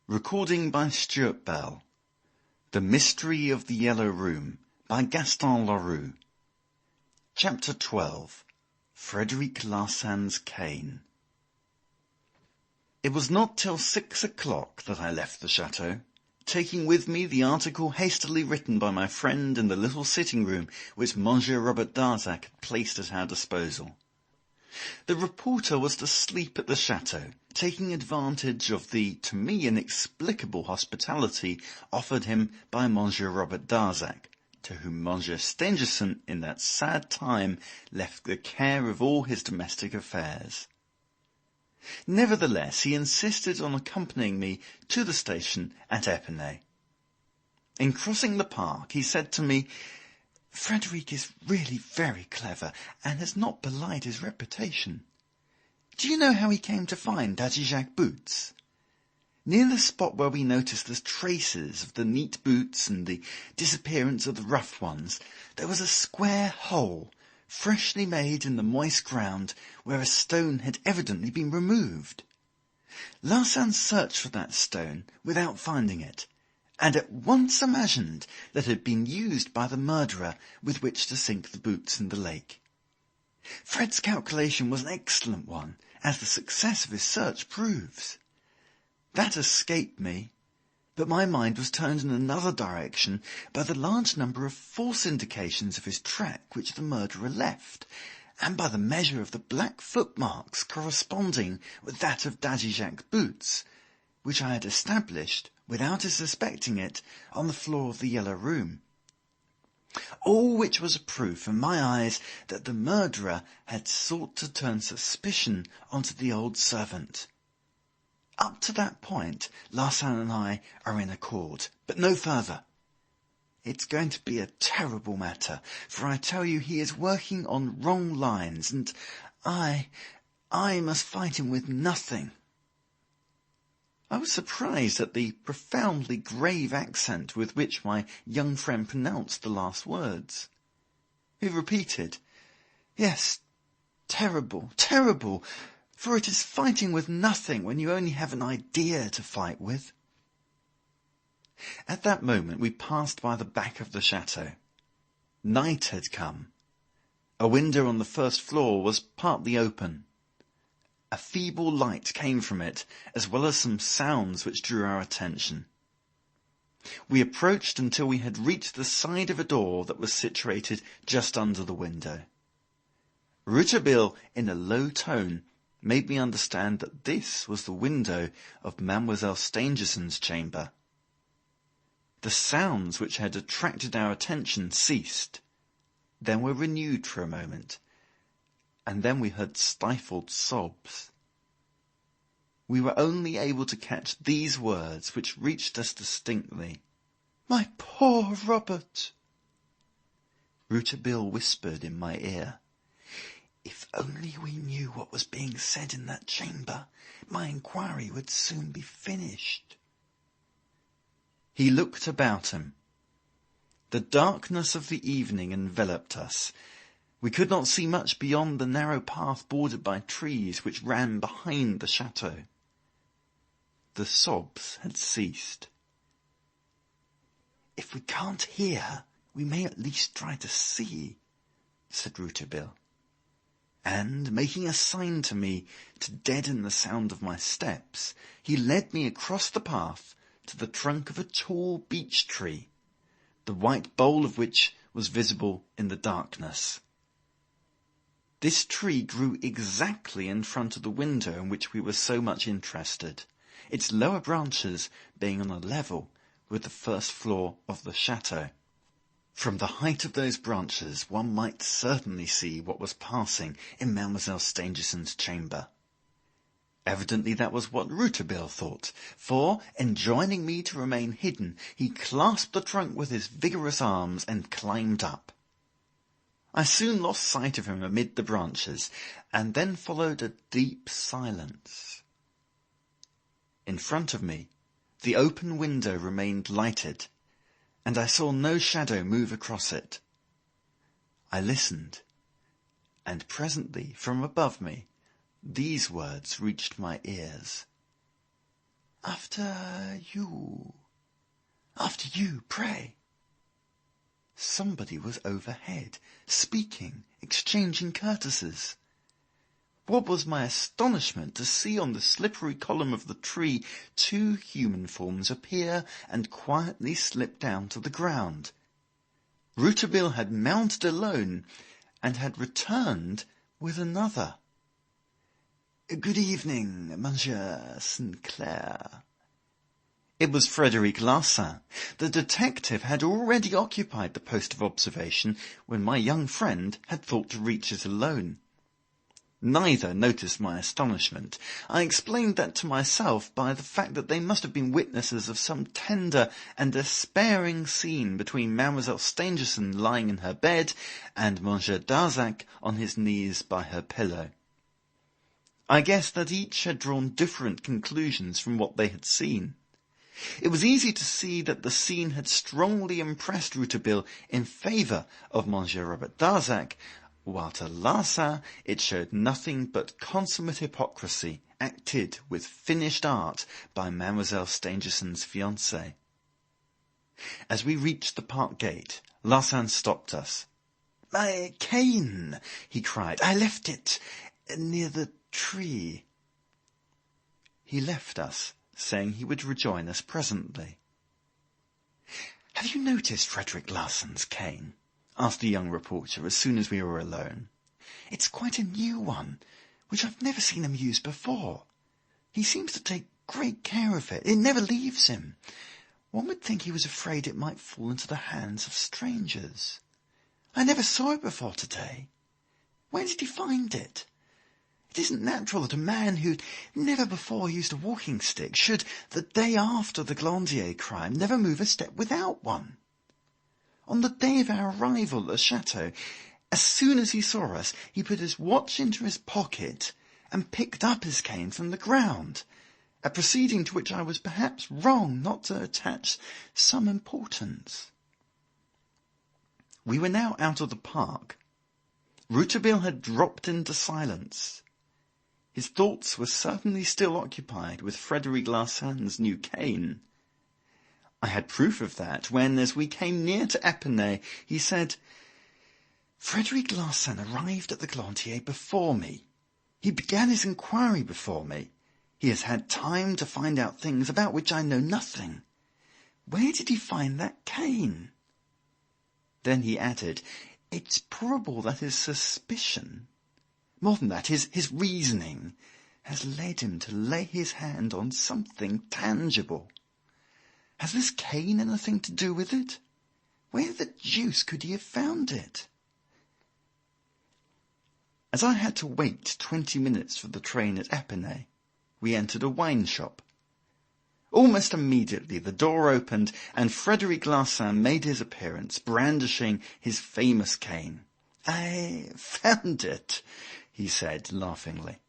Recording by Stuart Bell. The Mystery of the Yellow Room by Gaston Leroux. Chapter 12. Frederic Larsan's Cane. It was not till 6 o'clock that I left the chateau, taking with me the article hastily written by my friend in the little sitting-room which Monsieur Robert Darzac had placed at our disposal. The reporter was to sleep at the chateau, taking advantage of the, to me, inexplicable hospitality offered him by Monsieur Robert Darzac, to whom Monsieur Stangerson, in that sad time, left the care of all his domestic affairs. Nevertheless, he insisted on accompanying me to the station at Epinay. In crossing the park, he said to me, "Frederic is really very clever, and has not belied his reputation. Do you know how he came to find Daddy Jacques' boots? Near the spot where we noticed the traces of the neat boots and the disappearance of the rough ones, there was a square hole, freshly made in the moist ground, where a stone had evidently been removed. Larsan searched for that stone without finding it, and at once imagined that it had been used by the murderer with which to sink the boots in the lake. Fred's calculation was an excellent one, as the success of his search proves. That escaped me, but my mind was turned in another direction by the large number of false indications of his track which the murderer left, and by the measure of the black footmarks corresponding with that of Daddy Jacques' boots, which I had established, without his suspecting it, on the floor of the Yellow Room. All which was a proof, in my eyes, that the murderer had sought to turn suspicion onto the old servant. Up to that point, Larsan and I are in accord, but no further. It's going to be a terrible matter, for I tell you he is working on wrong lines, and I must fight him with nothing." I was surprised at the profoundly grave accent with which my young friend pronounced the last words. He repeated, "Yes, terrible, terrible, for it is fighting with nothing when you only have an idea to fight with." At that moment we passed by the back of the chateau. Night had come. A window on the first floor was partly open. A feeble light came from it, as well as some sounds which drew our attention. We approached until we had reached the side of a door that was situated just under the window. Rouletabille, in a low tone, made me understand that this was the window of Mademoiselle Stangerson's chamber. The sounds which had attracted our attention ceased, then were renewed for a moment, and then we heard stifled sobs. We were only able to catch these words, which reached us distinctly. "My poor Robert!" Rouletabille whispered in my ear, "If only we knew what was being said in that chamber, my inquiry would soon be finished." He looked about him. The darkness of the evening enveloped us. We could not see much beyond the narrow path bordered by trees which ran behind the chateau. The sobs had ceased. "If we can't hear, we may at least try to see," said Rouletabille. And, making a sign to me to deaden the sound of my steps, he led me across the path to the trunk of a tall beech tree, the white bole of which was visible in the darkness. This tree grew exactly in front of the window in which we were so much interested, its lower branches being on a level with the first floor of the chateau. From the height of those branches one might certainly see what was passing in Mademoiselle Stangerson's chamber. Evidently that was what Rouletabille thought, for, enjoining me to remain hidden, he clasped the trunk with his vigorous arms and climbed up. I soon lost sight of him amid the branches, and then followed a deep silence. In front of me, the open window remained lighted, and I saw no shadow move across it. I listened, and presently, from above me, these words reached my ears. After you. After you, pray. Somebody was overhead, speaking, exchanging courtesies. What was my astonishment to see on the slippery column of the tree 2 human forms appear and quietly slip down to the ground. Rouletabille had mounted alone, and had returned with another. "Good evening, Monsieur Sinclair." It was Frederic Larsan. The detective had already occupied the post of observation when my young friend had thought to reach it alone. Neither noticed my astonishment. I explained that to myself by the fact that they must have been witnesses of some tender and despairing scene between Mademoiselle Stangerson lying in her bed and Monsieur Darzac on his knees by her pillow. I guessed that each had drawn different conclusions from what they had seen. It was easy to see that the scene had strongly impressed Rouletabille in favour of Monsieur Robert Darzac, while to Larsan it showed nothing but consummate hypocrisy, acted with finished art by Mademoiselle Stangerson's fiancé. As we reached the park gate, Larsan stopped us. "My cane!" he cried. "I left it near the tree." He left us, saying he would rejoin us presently. "Have you noticed Frederic Larsan's cane?" asked the young reporter as soon as we were alone. "It's quite a new one, which I've never seen him use before. He seems to take great care of it. It never leaves him. One would think he was afraid it might fall into the hands of strangers. I never saw it before today. Where did he find it? It isn't natural that a man who'd never before used a walking stick should, the day after the Glandier crime, never move a step without one. On the day of our arrival at the chateau, as soon as he saw us, he put his watch into his pocket and picked up his cane from the ground, a proceeding to which I was perhaps wrong not to attach some importance." We were now out of the park. Rouletabille had dropped into silence. His thoughts were certainly still occupied with Frederic Larsan's new cane. I had proof of that when, as we came near to Epinay, he said, "Frederic Larsan arrived at the Glandier before me. He began his inquiry before me. He has had time to find out things about which I know nothing. Where did he find that cane?" Then he added, "It's probable that his suspicion, more than that, his reasoning, has led him to lay his hand on something tangible. Has this cane anything to do with it? Where the deuce could he have found it?" As I had to wait 20 minutes for the train at Epinay, we entered a wine shop. Almost immediately the door opened, and Frederic Larsan made his appearance, brandishing his famous cane. "I found it," he said laughingly.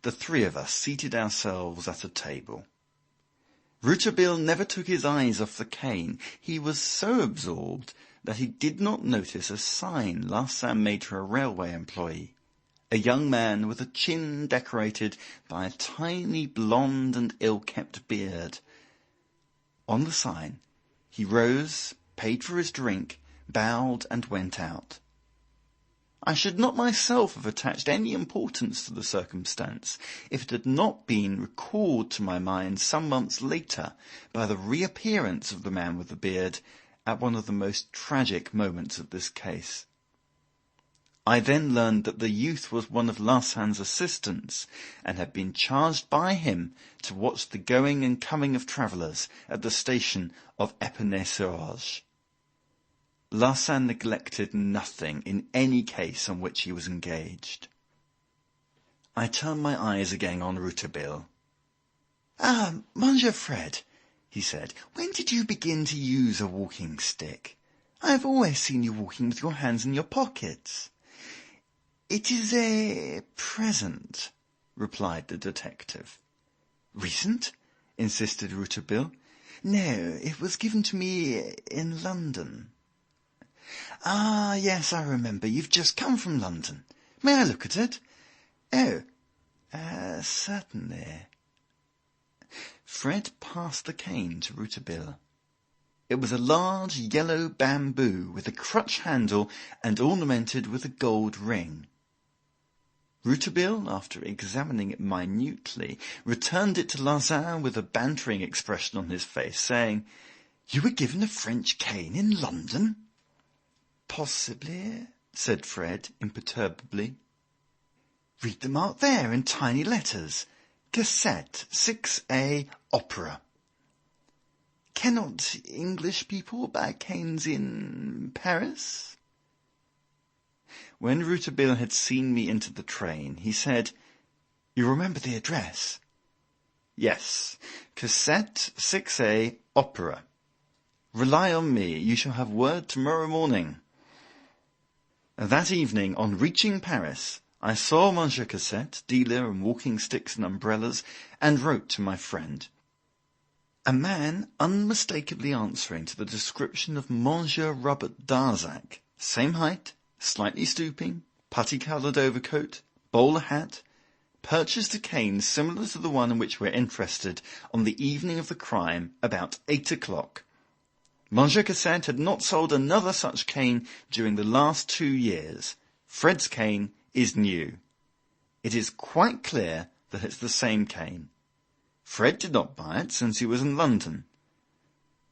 The 3 of us seated ourselves at a table. Rouletabille never took his eyes off the cane. He was so absorbed that he did not notice a sign Larsan made to a railway employee, a young man with a chin decorated by a tiny blonde and ill-kept beard. On the sign, he rose, paid for his drink, bowed, and went out. I should not myself have attached any importance to the circumstance if it had not been recalled to my mind some months later by the reappearance of the man with the beard at one of the most tragic moments of this case. I then learned that the youth was one of Larsan's assistants, and had been charged by him to watch the going and coming of travellers at the station of Epinay-sur-Orge. Larsan neglected nothing in any case on which he was engaged. I turned my eyes again on Rouletabille. "Ah, Monsieur Fred," he said, "when did you begin to use a walking stick? I have always seen you walking with your hands in your pockets." "It is a present," replied the detective. "Recent?" insisted Rouletabille. "No, it was given to me in London." "Ah, yes, I remember. You've just come from London. May I look at it?" "Oh, certainly." Fred passed the cane to Rouletabille. It was a large yellow bamboo with a crutch handle and ornamented with a gold ring. Rouletabille, after examining it minutely, returned it to Larsan with a bantering expression on his face, saying, "You were given a French cane in London?" "Possibly," said Fred imperturbably. "Read the mark there in tiny letters. Cassette 6A Opera. Cannot English people buy canes in Paris?" When Rouletabille had seen me into the train, he said, "You remember the address?" "Yes, Cassette 6A Opera. Rely on me, you shall have word tomorrow morning." That evening, on reaching Paris, I saw Monsieur Cassette, dealer in walking sticks and umbrellas, and wrote to my friend. A man unmistakably answering to the description of Monsieur Robert Darzac, same height, slightly stooping, putty-coloured overcoat, bowler hat, purchased a cane similar to the one in which we are interested on the evening of the crime about 8 o'clock. Monsieur Cassette had not sold another such cane during the last 2 years. Fred's cane is new. It is quite clear that it's the same cane. Fred did not buy it since he was in London.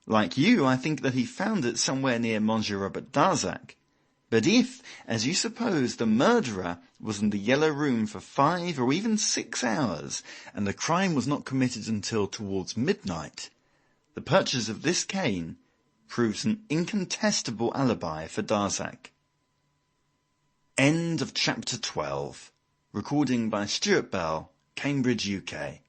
Like you, I think that he found it somewhere near Monsieur Robert Darzac. But if, as you suppose, the murderer was in the Yellow Room for 5 or even 6 hours, and the crime was not committed until towards midnight, the purchase of this cane proves an incontestable alibi for Darzac. End of chapter 12. Recording by Stuart Bell, Cambridge, UK.